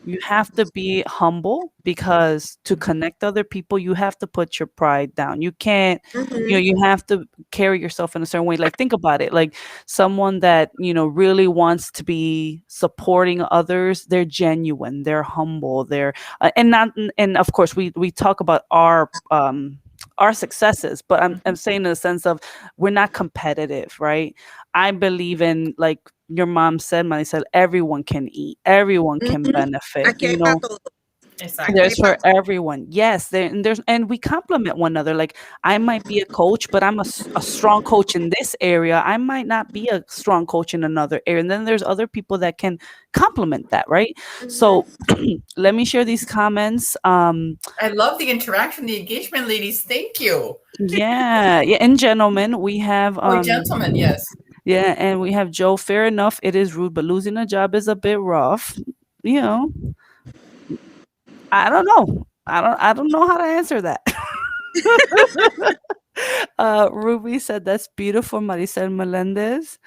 You have to be humble because to connect other people, you have to put your pride down. You can't Hmm. you have to carry yourself in a certain way. Like, think about it. Like, someone that really wants to be supporting others, they're genuine, they're humble, they're and not and of course we talk about our successes, but I'm saying in the sense of we're not competitive, right? I believe in, like your mom said, Manny said, everyone can eat, everyone can Hmm. benefit, Aquí hay para todo. Aquí exactly. hay there's para for todo. everyone. Yes, and we complement one another. Like, I might be a coach, but I'm a strong coach in this area. I might not be a strong coach in another area. And then there's other people that can complement that, right? So Hmm. let me share these comments. I love the interaction, the engagement, ladies. Thank you. Yeah, yeah, and gentlemen, we have Oh, gentlemen, yes. yeah, and we have Joe. Fair enough, it is rude, but losing a job is a bit rough. You know, I don't know. I don't know how to answer that. Ruby said that's beautiful, Marisel Melendez.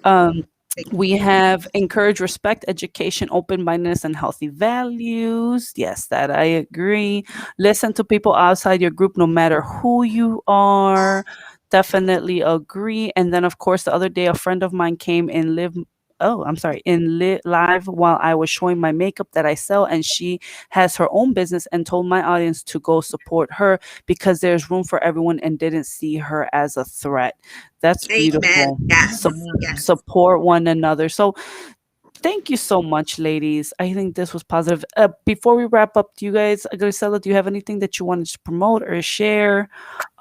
Um, we have encourage respect, education, open-mindedness, and healthy values. Yes, that I agree. Listen to people outside your group, no matter who you are. Definitely agree. And then, of course, the other day, a friend of mine came and lived I'm sorry, in live while I was showing my makeup that I sell, and she has her own business and told my audience to go support her because there's room for everyone and didn't see her as a threat. That's Amen. beautiful. Yes. Yes. Support one another. So thank you so much, ladies. I think this was positive. Before we wrap up, do you guys, Grisela, do you have anything that you wanted to promote or share?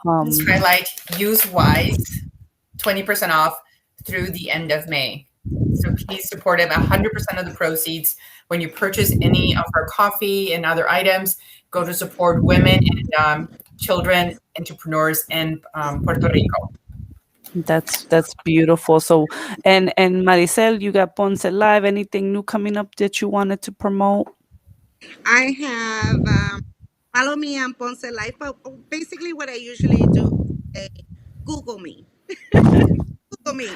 Let's Um, highlight use wise 20% off through the end of May. So please support him. 100% of the proceeds when you purchase any of our coffee and other items go to support women and children entrepreneurs in Puerto Rico. that's beautiful. So, and Maricel, you got Ponce Live. Anything new coming up that you wanted to promote? I have follow me on Ponce Life. But basically, what I usually do is Google me. Google me.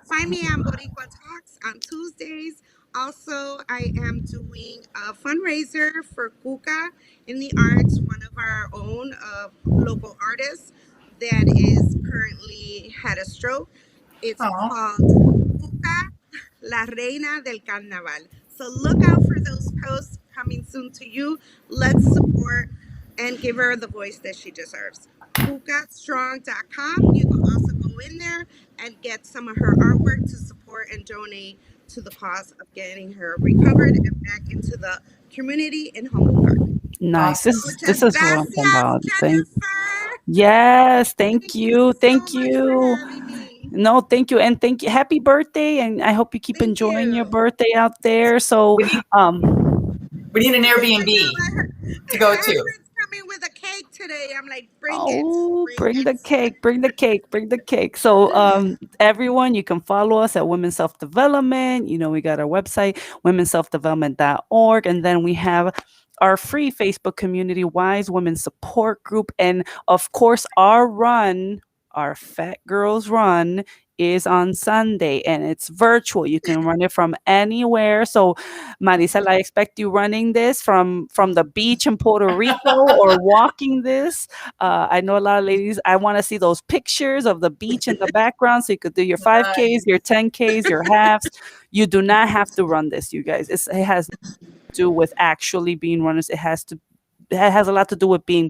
Find me on Boricua Talks on Tuesdays. Also, I am doing a fundraiser for Cuca in the Arts, one of our own local artists that is currently had a stroke. It's Oh, called Cuca, La Reina del Carnaval. So look out for those posts coming soon to you. Let's support and give her the voice that she deserves. KukaStrong.com. You can also go in there and get some of her artwork to support and donate to the cause of getting her recovered and back into the community in Humboldt Park. Nice. awesome. This Muchas is what I'm talking gracias, about. Jennifer. Yes, thank Thank you you. so Thank much for you. having me. No, thank you. And thank you. Happy birthday. And I hope you keep Thank enjoying your you. birthday out there. So, We need, we need an I Airbnb know. to go I heard to. it's coming with a cake today. I'm like, bring it, oh, bring bring the it. cake, bring the cake, bring the cake. So, everyone, you can follow us at Women's Self Development. You know, we got our website, womenselfdevelopment.org. And then we have our free Facebook community, Wise Women Support Group. And of course, our run, our Fat Girls Run, is on Sunday and it's virtual. You can run it from anywhere. So, Marisela, I expect you running this from the beach in Puerto Rico or walking this. I know a lot of ladies. I want to see those pictures of the beach in the background, so you could do your 5Ks, Nice. your 10Ks, your halves. You do not have to run this, you guys. It has nothing to do with actually being runners. It has a lot to do with being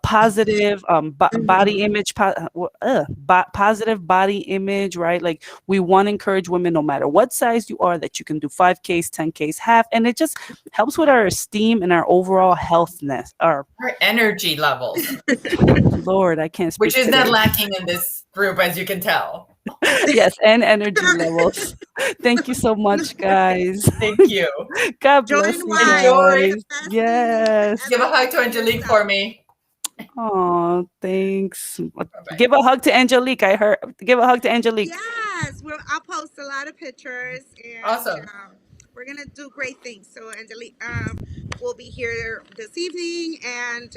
positive body Mhm. image positive body image, right? Like we want to encourage women no matter what size you are that you can do 5Ks, 10Ks, half, and it just helps with our esteem and our overall healthness. Our Our energy levels, Lord, I can't which speak is not today. lacking in this group, as you can tell. Yes, and energy levels. Thank you so much, guys. Thank you. God bless Join you Wise, Enjoy. the guys. best thing you could Yes. Give a ever hug do to for Angelique for yourself. me. Oh, thanks. Bye bye. Give a hug to Angelique. I heard. Give a hug to Angelique. Yes, I'll post a lot of pictures, and Awesome. we're gonna do great things. So Angelique will be here this evening, and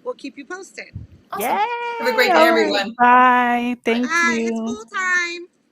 we'll keep you posted. Awesome. Have a Yay! great day, All right. everyone. Bye. Bye. Thank Bye. It's you. full time.